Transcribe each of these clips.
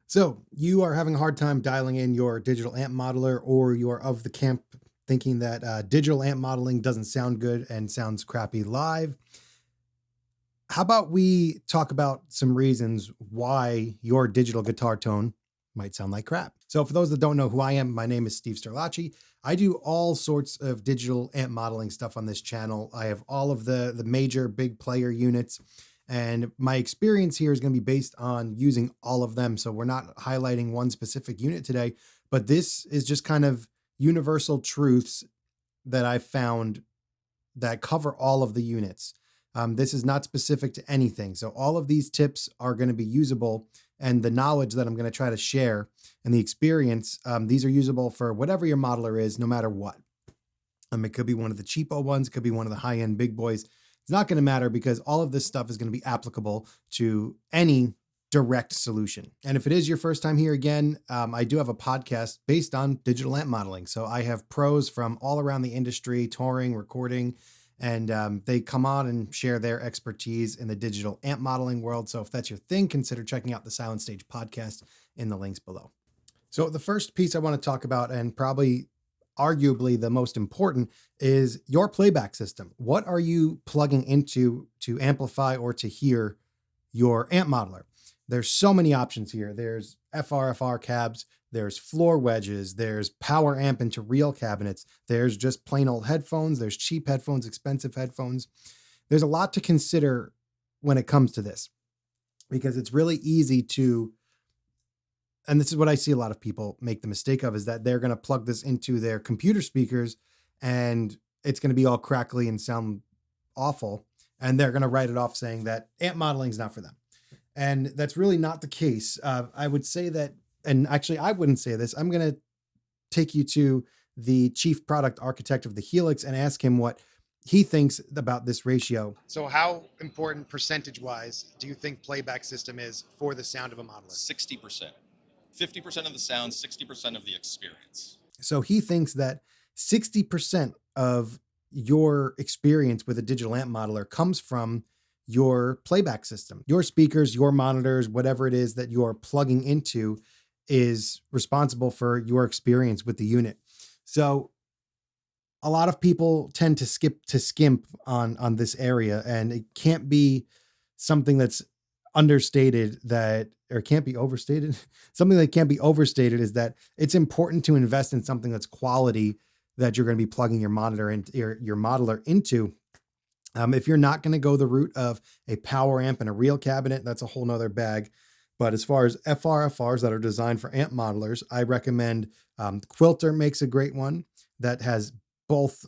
So you are having a hard time dialing in your digital amp modeler, or you're of the camp thinking that digital amp modeling doesn't sound good and sounds crappy live. How about we talk about some reasons why your digital guitar tone might sound like crap? So for those that don't know who I am, my name is Steve Sterlacci. I do all sorts of digital amp modeling stuff on this channel. I have all of the major big player units, and my experience here is going to be based on using all of them. So we're not highlighting one specific unit today, but this is just kind of universal truths that I've found that cover all of the units. This is not specific to anything. So all of these tips are going to be usable, and the knowledge that I'm going to try to share and the experience, these are usable for whatever your modeler is, no matter what. It could be one of the cheapo ones, it could be one of the high-end big boys. It's not going to matter because all of this stuff is going to be applicable to any direct solution. And if it is your first time here again, I do have a podcast based on digital amp modeling. So I have pros from all around the industry, touring, recording, and they come on and share their expertise in the digital amp modeling world. So if that's your thing, consider checking out the Silent Stage podcast in the links below. So the first piece I want to talk about, and probably arguably the most important, is your playback system. What are you plugging into to amplify or to hear your amp modeler? There's so many options here. There's FRFR cabs, there's floor wedges, there's power amp into real cabinets, there's just plain old headphones, there's cheap headphones, expensive headphones. There's a lot to consider when it comes to this, because it's really easy to, and this is what I see a lot of people make the mistake of, is that they're going to plug this into their computer speakers and it's going to be all crackly and sound awful. And they're going to write it off saying that amp modeling is not for them. And that's really not the case. I would say that, and actually I wouldn't say this. I'm going to take you to the chief product architect of the Helix and ask him what he thinks about this ratio. So how important percentage-wise do you think playback system is for the sound of a modeler? 60%. 50% of the sound, 60% of the experience. So he thinks that 60% of your experience with a digital amp modeler comes from your playback system. Your speakers, your monitors, whatever it is that you're plugging into is responsible for your experience with the unit. So a lot of people tend to skimp on this area, and it can't be something that's understated, that, or can't be overstated. Something that can't be overstated is that it's important to invest in something that's quality, that you're going to be plugging your monitor into, your modeler into. If you're not going to go the route of a power amp and a real cabinet, that's a whole nother bag. But as far as FRFRs that are designed for amp modelers, I recommend Quilter makes a great one that has both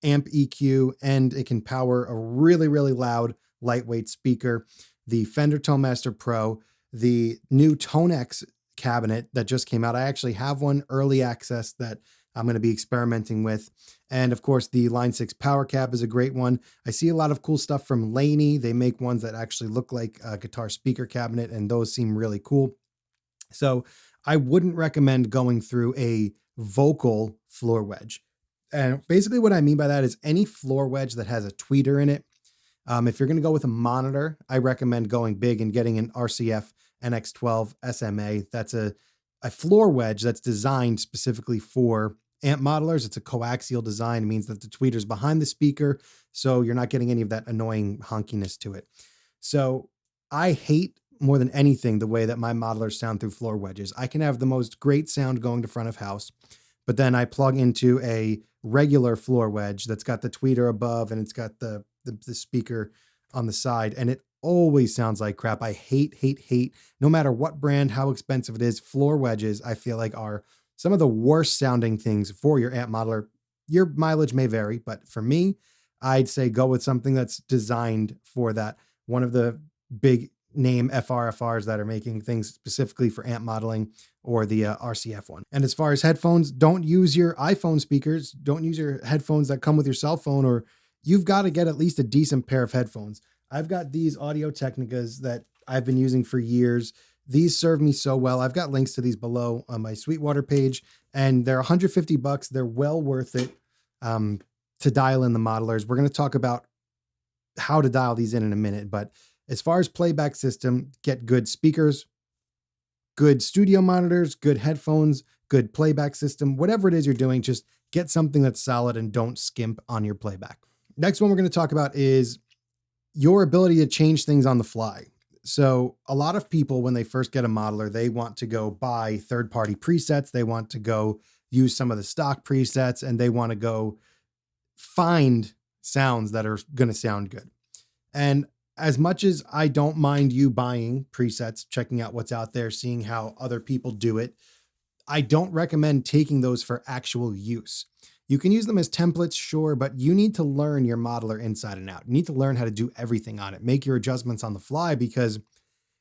amp EQ and it can power a really, really loud, lightweight speaker. The Fender ToneMaster Pro, the new ToneX cabinet that just came out. I actually have one early access that I'm going to be experimenting with. And of course, the Line 6 Power Cab is a great one. I see a lot of cool stuff from Layman. They make ones that actually look like a guitar speaker cabinet, and those seem really cool. So I wouldn't recommend going through a vocal floor wedge. And basically what I mean by that is any floor wedge that has a tweeter in it. If you're going to go with a monitor, I recommend going big and getting an RCF NX12 SMA. That's a floor wedge that's designed specifically for amp modelers. It's a coaxial design. It means that the tweeter's behind the speaker, so you're not getting any of that annoying honkiness to it. So I hate more than anything the way that my modelers sound through floor wedges. I can have the most great sound going to front of house, but then I plug into a regular floor wedge that's got the tweeter above and it's got the speaker on the side, and it always sounds like crap. I hate, no matter what brand, how expensive it is, floor wedges, I feel like, are some of the worst sounding things for your amp modeler. Your mileage may vary, but for me, I'd say go with something that's designed for that. One of the big name FRFRs that are making things specifically for amp modeling, or the RCF one. And as far as headphones, don't use your iPhone speakers. Don't use your headphones that come with your cell phone, or you've got to get at least a decent pair of headphones. I've got these Audio Technicas that I've been using for years. These serve me so well. I've got links to these below on my Sweetwater page, and they're $150. They're well worth it to dial in the modelers. We're going to talk about how to dial these in a minute, but as far as playback system, get good speakers, good studio monitors, good headphones, good playback system, whatever it is you're doing, just get something that's solid and don't skimp on your playback. Next one we're going to talk about is your ability to change things on the fly. So a lot of people, when they first get a modeler, they want to go buy third-party presets. They want to go use some of the stock presets, and they want to go find sounds that are going to sound good. And as much as I don't mind you buying presets, checking out what's out there, seeing how other people do it, I don't recommend taking those for actual use. You can use them as templates, sure, but you need to learn your modeler inside and out. You need to learn how to do everything on it. Make your adjustments on the fly, because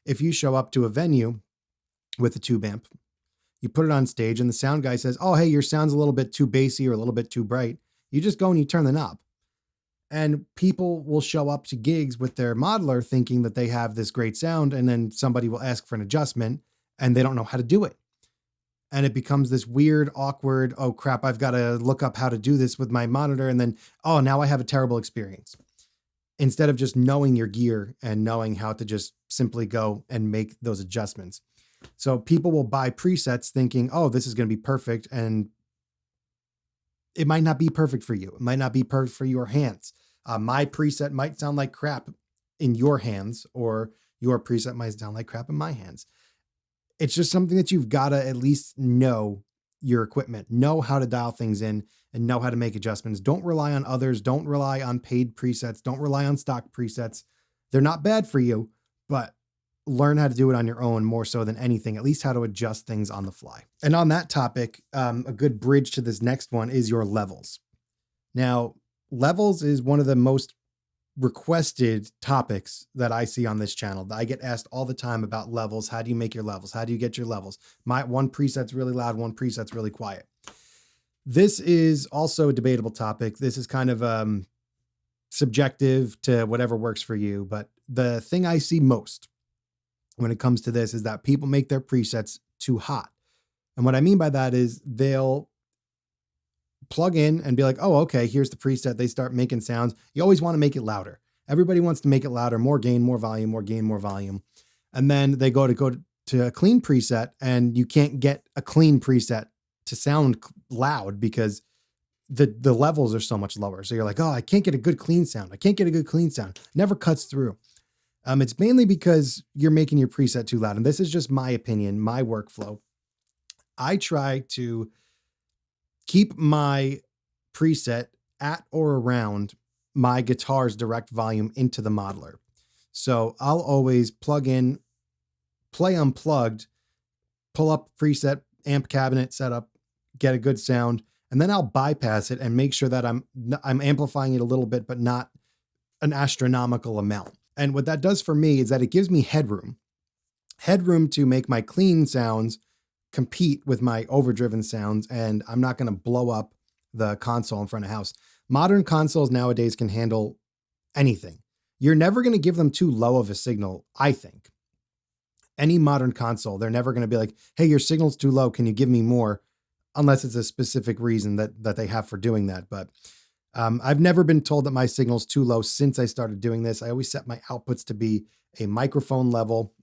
if you show up to a venue with a tube amp, you put it on stage and the sound guy says, oh, hey, your sound's a little bit too bassy or a little bit too bright. You just go and you turn the knob. And people will show up to gigs with their modeler thinking that they have this great sound, and then somebody will ask for an adjustment and they don't know how to do it. And it becomes this weird, awkward, oh crap, I've got to look up how to do this with my monitor. And then, oh, now I have a terrible experience. Instead of just knowing your gear and knowing how to just simply go and make those adjustments. So people will buy presets thinking, oh, this is going to be perfect. And it might not be perfect for you. It might not be perfect for your hands. My preset might sound like crap in your hands, or your preset might sound like crap in my hands. It's just something that you've got to at least know your equipment, know how to dial things in, and know how to make adjustments. Don't rely on others. Don't rely on paid presets. Don't rely on stock presets. They're not bad for you, but learn how to do it on your own more so than anything, at least how to adjust things on the fly. And on that topic, a good bridge to this next one is your levels. Now, levels is one of the most requested topics that I see on this channel. I get asked all the time about levels. How do you make your levels? How do you get your levels? My one preset's really loud, one preset's really quiet. This is also a debatable topic. This is kind of subjective to whatever works for you. But the thing I see most when it comes to this is that people make their presets too hot. And what I mean by that is they'll plug in and be like, oh, okay, here's the preset. They start making sounds. You always want to make it louder. Everybody wants to make it louder, more gain, more volume, more gain, more volume. And then they go to a clean preset, and you can't get a clean preset to sound loud because the levels are so much lower. So you're like, oh, I can't get a good clean sound. I can't get a good clean sound. Never cuts through. It's mainly because you're making your preset too loud. And this is just my opinion, my workflow. I try to keep my preset at or around my guitar's direct volume into the modeler. So I'll always plug in, play unplugged, pull up preset, amp cabinet setup, get a good sound, and then I'll bypass it and make sure that I'm amplifying it a little bit, but not an astronomical amount. And what that does for me is that it gives me headroom to make my clean sounds compete with my overdriven sounds, and I'm not going to blow up the console in front of house. Modern consoles nowadays can handle anything. You're never going to give them too low of a signal, I think. Any modern console, they're never going to be like, hey, your signal's too low, can you give me more? Unless it's a specific reason that they have for doing that. But I've never been told that my signal's too low since I started doing this. I always set my outputs to be a microphone level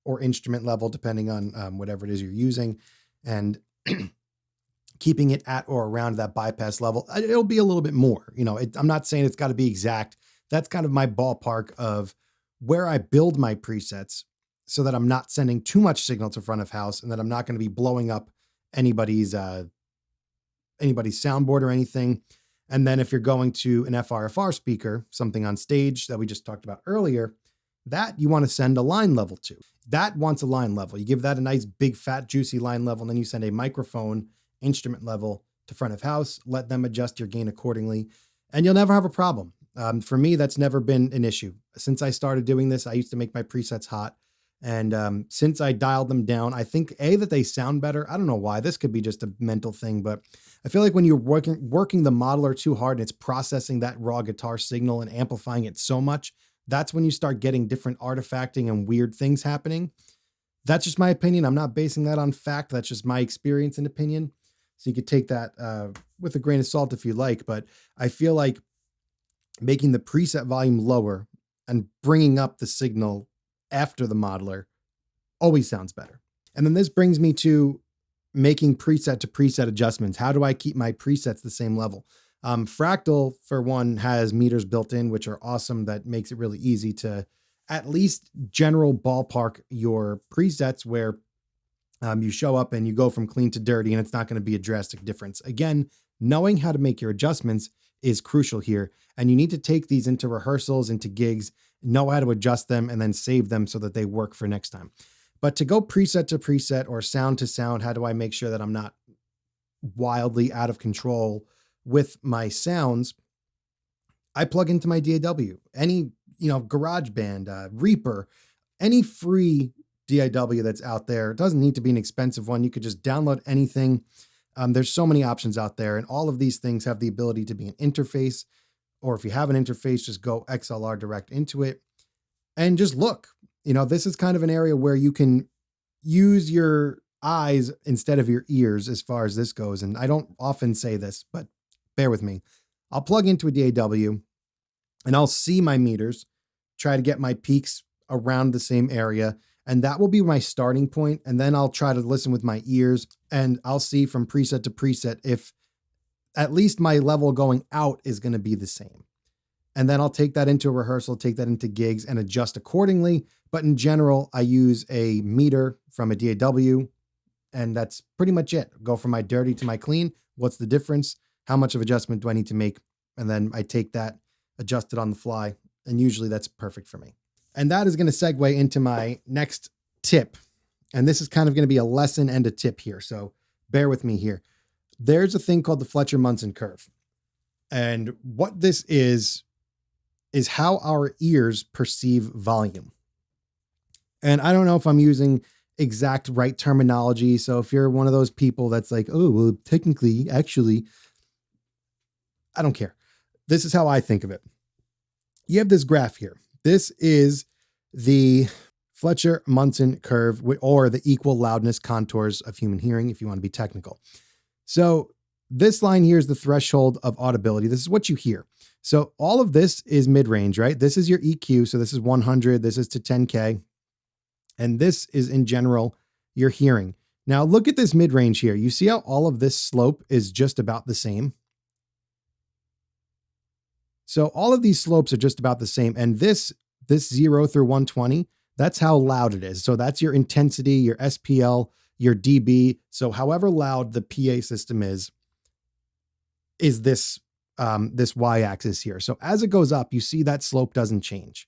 or instrument level, depending on whatever it is you're using, and keeping it at or around that bypass level. It'll be a little bit more, I'm not saying it's got to be exact. That's kind of my ballpark of where I build my presets so that I'm not sending too much signal to front of house, and that I'm not going to be blowing up anybody's soundboard or anything. And then if you're going to an FRFR speaker, something on stage that we just talked about earlier, that you want to send a line level to. That wants a line level. You give that a nice, big, fat, juicy line level, and then you send a microphone instrument level to front of house, let them adjust your gain accordingly, and you'll never have a problem. For me, that's never been an issue. Since I started doing this, I used to make my presets hot. And since I dialed them down, I think that they sound better. I don't know why. This could be just a mental thing, but I feel like when you're working the modeler too hard and it's processing that raw guitar signal and amplifying it so much, that's when you start getting different artifacting and weird things happening. That's just my opinion. I'm not basing that on fact. That's just my experience and opinion. So you could take that with a grain of salt if you like, but I feel like making the preset volume lower and bringing up the signal after the modeler always sounds better. And then this brings me to making preset to preset adjustments. How do I keep my presets the same level? Fractal, for one, has meters built in, which are awesome. That makes it really easy to at least general ballpark your presets where you show up and you go from clean to dirty, and it's not going to be a drastic difference. Again, knowing how to make your adjustments is crucial here. And you need to take these into rehearsals, into gigs, know how to adjust them, and then save them so that they work for next time. But to go preset to preset or sound to sound, how do I make sure that I'm not wildly out of control with my sounds? I plug into my DAW, any, GarageBand, Reaper, any free DAW that's out there. It doesn't need to be an expensive one. You could just download anything. There's so many options out there, and all of these things have the ability to be an interface, or if you have an interface, just go XLR direct into it and just look. This is kind of an area where you can use your eyes instead of your ears as far as this goes. And I don't often say this, but bear with me. I'll plug into a DAW and I'll see my meters, try to get my peaks around the same area. And that will be my starting point. And then I'll try to listen with my ears and I'll see from preset to preset if at least my level going out is going to be the same. And then I'll take that into a rehearsal, take that into gigs and adjust accordingly. But in general, I use a meter from a DAW and that's pretty much it. Go from my dirty to my clean. What's the difference? How much of adjustment do I need to make? And then I take that, adjust it on the fly. And usually that's perfect for me. And that is going to segue into my next tip. And this is kind of going to be a lesson and a tip here. So bear with me here. There's a thing called the Fletcher-Munson curve. And what this is how our ears perceive volume. And I don't know if I'm using exact right terminology. So if you're one of those people that's like, oh, well, technically, actually, I don't care. This is how I think of it. You have this graph here. This is the Fletcher-Munson curve, or the equal loudness contours of human hearing, if you want to be technical. So this line here is the threshold of audibility. This is what you hear. So all of this is mid-range, right? This is your EQ. So this is 100. This is to 10K. And this is in general your hearing. Now look at this mid-range here. You see how all of this slope is just about the same? So all of these slopes are just about the same. And this 0 through 120, that's how loud it is. So that's your intensity, your SPL, your dB. So however loud the PA system is this y-axis here. So as it goes up, you see that slope doesn't change.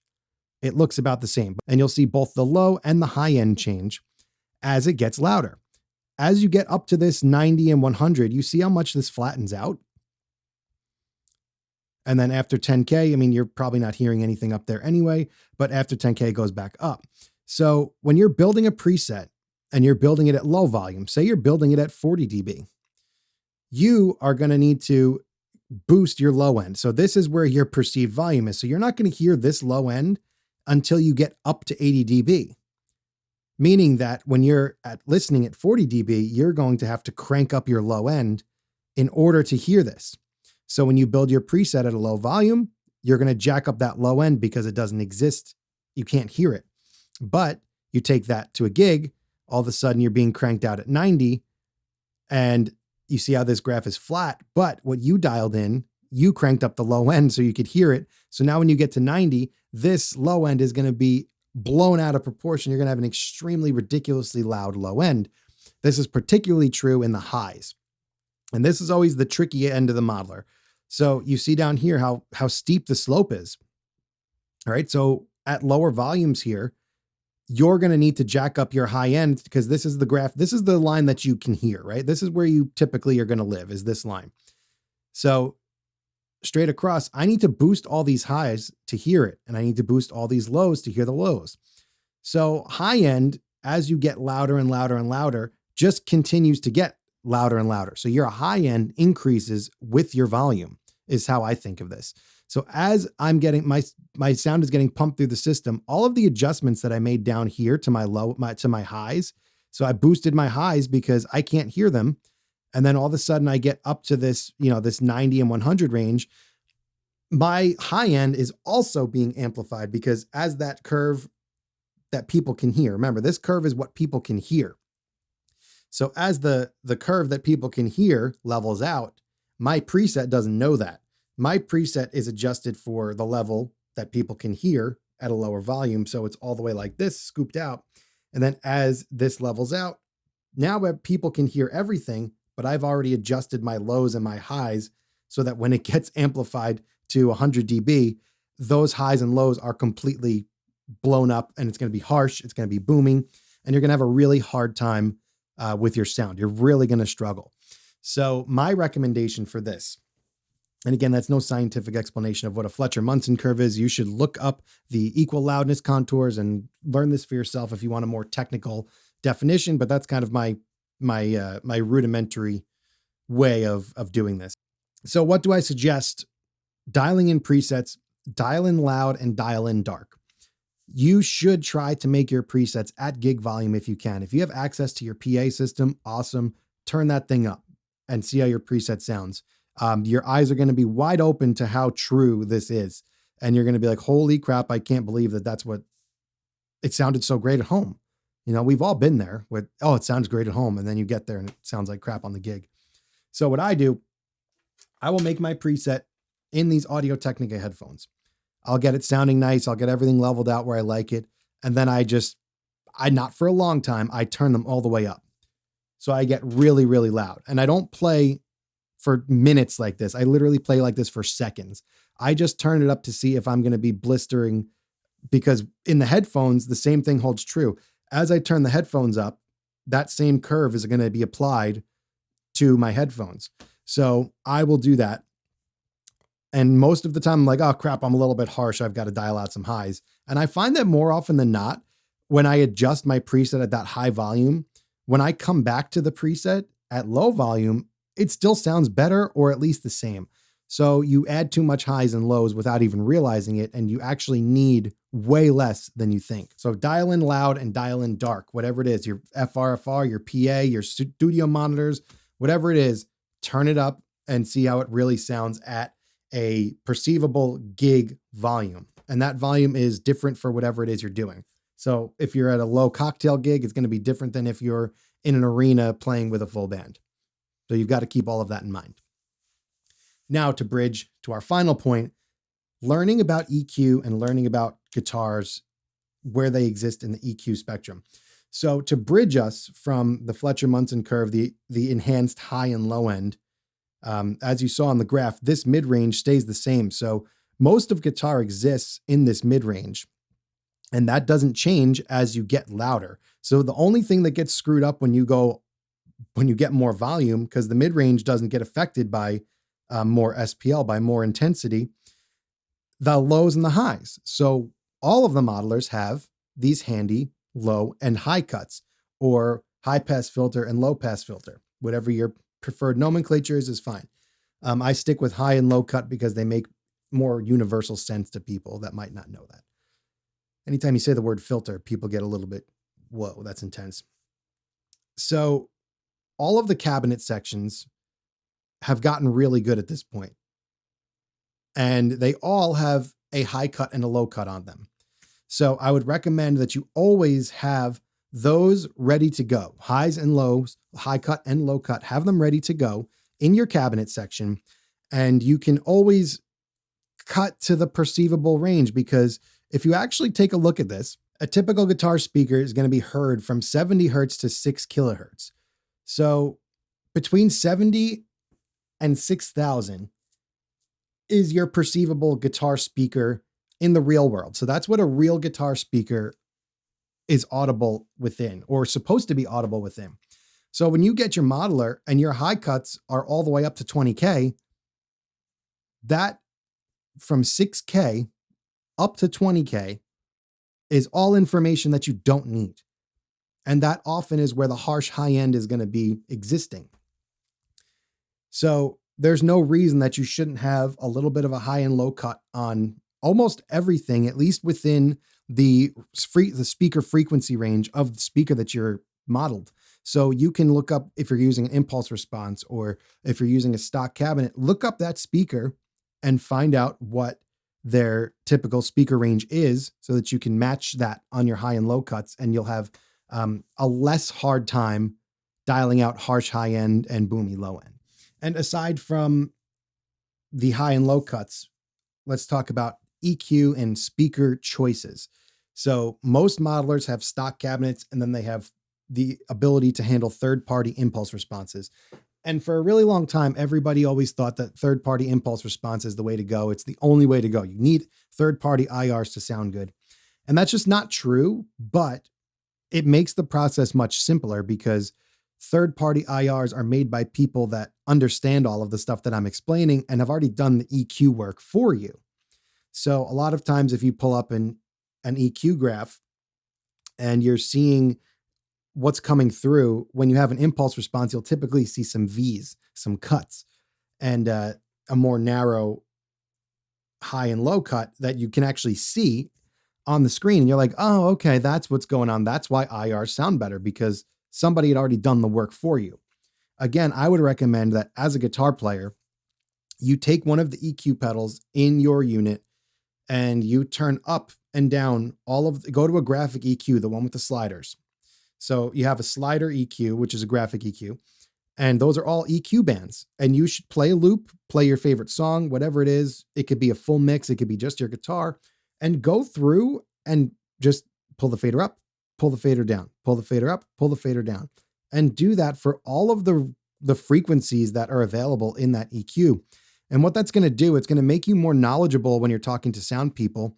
It looks about the same. And you'll see both the low and the high end change as it gets louder. As you get up to this 90 and 100, you see how much this flattens out. And then after 10K, I mean, you're probably not hearing anything up there anyway, but after 10K, it goes back up. So when you're building a preset and you're building it at low volume, say you're building it at 40 dB, you are going to need to boost your low end. So this is where your perceived volume is. So you're not going to hear this low end until you get up to 80 dB, meaning that when you're listening at 40 dB, you're going to have to crank up your low end in order to hear this. So when you build your preset at a low volume, you're going to jack up that low end because it doesn't exist. You can't hear it. But you take that to a gig, all of a sudden you're being cranked out at 90 and you see how this graph is flat, but what you dialed in, you cranked up the low end so you could hear it. So now when you get to 90, this low end is going to be blown out of proportion. You're going to have an extremely ridiculously loud low end. This is particularly true in the highs. And this is always the tricky end of the modeler. So you see down here how steep the slope is. All right. So at lower volumes here, you're going to need to jack up your high end because this is the graph. This is the line that you can hear, right? This is where you typically are going to live, is this line. So straight across, I need to boost all these highs to hear it. And I need to boost all these lows to hear the lows. So high end, as you get louder and louder and louder, just continues to get louder and louder. So your high end increases with your volume is how I think of this. So as I'm getting my sound is getting pumped through the system, all of the adjustments that I made down here to my highs. So I boosted my highs because I can't hear them. And then all of a sudden I get up to this, this 90 and 100 range. My high end is also being amplified because as that curve that people can hear, remember, this curve is what people can hear. So as the curve that people can hear levels out, my preset doesn't know that. My preset is adjusted for the level that people can hear at a lower volume. So it's all the way like this, scooped out. And then as this levels out, now people can hear everything, but I've already adjusted my lows and my highs so that when it gets amplified to 100 dB, those highs and lows are completely blown up, and it's going to be harsh. It's going to be booming, and you're going to have a really hard time with your sound. You're really going to struggle. So my recommendation for this, and again, that's no scientific explanation of what a Fletcher-Munson curve is. You should look up the equal loudness contours and learn this for yourself if you want a more technical definition, but that's kind of my rudimentary way of doing this. So what do I suggest? Dialing in presets, dial in loud and dial in dark. You should try to make your presets at gig volume if you can. If you have access to your PA system, awesome. Turn that thing up and see how your preset sounds. Your eyes are going to be wide open to how true this is. And you're going to be like, holy crap, I can't believe that's what it sounded so great at home. You know, we've all been there with, oh, it sounds great at home. And then you get there and it sounds like crap on the gig. So what I do, I will make my preset in these Audio-Technica headphones. I'll get it sounding nice. I'll get everything leveled out where I like it. And then I not for a long time, I turn them all the way up. So I get really, really loud. And I don't play for minutes like this. I literally play like this for seconds. I just turn it up to see if I'm going to be blistering, because in the headphones, the same thing holds true. As I turn the headphones up, that same curve is going to be applied to my headphones. So I will do that. And most of the time I'm like, oh crap, I'm a little bit harsh. I've got to dial out some highs. And I find that more often than not, when I adjust my preset at that high volume, when I come back to the preset at low volume, it still sounds better or at least the same. So you add too much highs and lows without even realizing it, and you actually need way less than you think. So dial in loud and dial in dark, whatever it is, your FRFR, your PA, your studio monitors, whatever it is, turn it up and see how it really sounds at a perceivable gig volume. And that volume is different for whatever it is you're doing. So if you're at a low cocktail gig, it's going to be different than if you're in an arena playing with a full band. So you've got to keep all of that in mind. Now to bridge to our final point, learning about EQ and learning about guitars, where they exist in the EQ spectrum. So to bridge us from the Fletcher-Munson curve, the enhanced high and low end, as you saw on the graph, this mid-range stays the same. So most of guitar exists in this mid-range, and that doesn't change as you get louder. So the only thing that gets screwed up when you get more volume, because the mid-range doesn't get affected by more SPL, by more intensity, the lows and the highs. So all of the modelers have these handy low and high cuts, or high pass filter and low pass filter, whatever your preferred nomenclature is fine. I stick with high and low cut because they make more universal sense to people that might not know that. Anytime you say the word filter, people get a little bit, whoa, that's intense. So all of the cabinet sections have gotten really good at this point, and they all have a high cut and a low cut on them. So I would recommend that you always have those ready to go. Highs and lows, high cut and low cut, have them ready to go in your cabinet section. And you can always cut to the perceivable range, because if you actually take a look at this, a typical guitar speaker is going to be heard from 70 hertz to 6 kilohertz. So between 70 and 6,000 is your perceivable guitar speaker in the real world. So that's what a real guitar speaker is audible within, or supposed to be audible within. So when you get your modeler and your high cuts are all the way up to 20K, that from 6K up to 20K is all information that you don't need. And that often is where the harsh high end is going to be existing. So there's no reason that you shouldn't have a little bit of a high and low cut on almost everything, at least within the speaker frequency range of the speaker that you're modeled. So you can look up, if you're using an impulse response or if you're using a stock cabinet, look up that speaker and find out what their typical speaker range is, so that you can match that on your high and low cuts, and you'll have a less hard time dialing out harsh high end and boomy low end. And aside from the high and low cuts, let's talk about EQ and speaker choices. So most modelers have stock cabinets, and then they have the ability to handle third-party impulse responses. And for a really long time, everybody always thought that third-party impulse response is the way to go. It's the only way to go. You need third-party IRs to sound good. And that's just not true, but it makes the process much simpler because third-party IRs are made by people that understand all of the stuff that I'm explaining and have already done the EQ work for you. So a lot of times if you pull up an EQ graph and you're seeing what's coming through, when you have an impulse response, you'll typically see some V's, some cuts, and a more narrow high and low cut that you can actually see on the screen. And you're like, oh, okay, that's what's going on. That's why IRs sound better, because somebody had already done the work for you. Again, I would recommend that as a guitar player, you take one of the EQ pedals in your unit and you turn up and down go to a graphic EQ, the one with the sliders. So you have a slider EQ, which is a graphic EQ, and those are all EQ bands. And you should play a loop, play your favorite song, whatever it is. It could be a full mix. It could be just your guitar, and go through and just pull the fader up, pull the fader down, pull the fader up, pull the fader down, and do that for all of the frequencies that are available in that EQ. And what that's going to do, it's going to make you more knowledgeable when you're talking to sound people.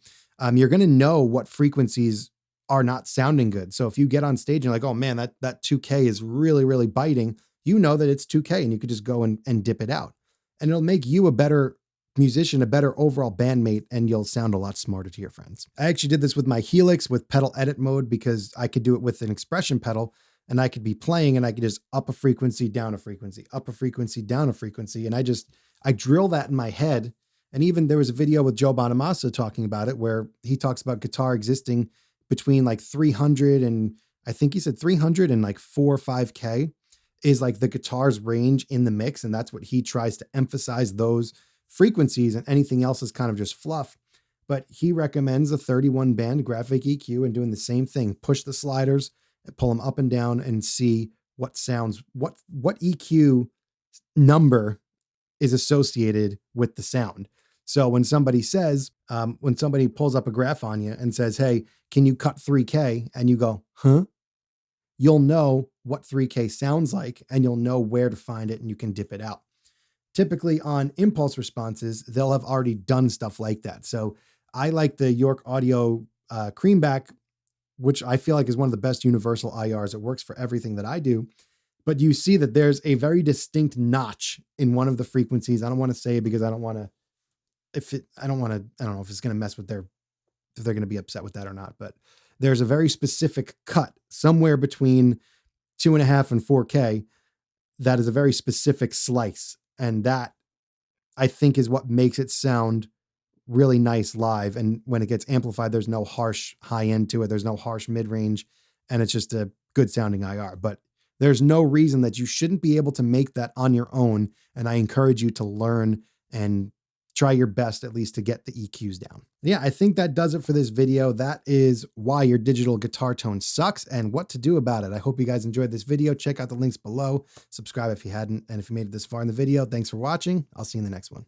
You're going to know what frequencies are not sounding good. So if you get on stage and you're like, oh man, that 2K is really, really biting, you know that it's 2K and you could just go and dip it out. And it'll make you a better musician, a better overall bandmate, and you'll sound a lot smarter to your friends. I actually did this with my Helix with pedal edit mode because I could do it with an expression pedal, and I could be playing and I could just up a frequency, down a frequency, up a frequency, down a frequency. And I drill that in my head. And even there was a video with Joe Bonamassa talking about it, where he talks about guitar existing between like 300 and I think he said 300 and like 4 or 5K is like the guitar's range in the mix. And that's what he tries to emphasize, those frequencies, and anything else is kind of just fluff. But he recommends a 31 band graphic EQ and doing the same thing. Push the sliders, pull them up and down, and see what sounds, what EQ number is associated with the sound. So when somebody says, when somebody pulls up a graph on you and says, hey, can you cut 3K? And you go, huh? You'll know what 3K sounds like, and you'll know where to find it, and you can dip it out. Typically on impulse responses, they'll have already done stuff like that. So I like the York Audio Creamback, which I feel like is one of the best universal IRs. It works for everything that I do. But you see that there's a very distinct notch in one of the frequencies. I don't want to say it because I don't know if it's going to mess with if they're going to be upset with that or not. But there's a very specific cut somewhere between 2.5 and 4K. That is a very specific slice. And that, I think, is what makes it sound really nice live. And when it gets amplified, there's no harsh high end to it. There's no harsh mid range, and it's just a good sounding IR. But there's no reason that you shouldn't be able to make that on your own. And I encourage you to learn and try your best, at least, to get the EQs down. Yeah, I think that does it for this video. That is why your digital guitar tone sucks and what to do about it. I hope you guys enjoyed this video. Check out the links below. Subscribe if you hadn't. And if you made it this far in the video, thanks for watching. I'll see you in the next one.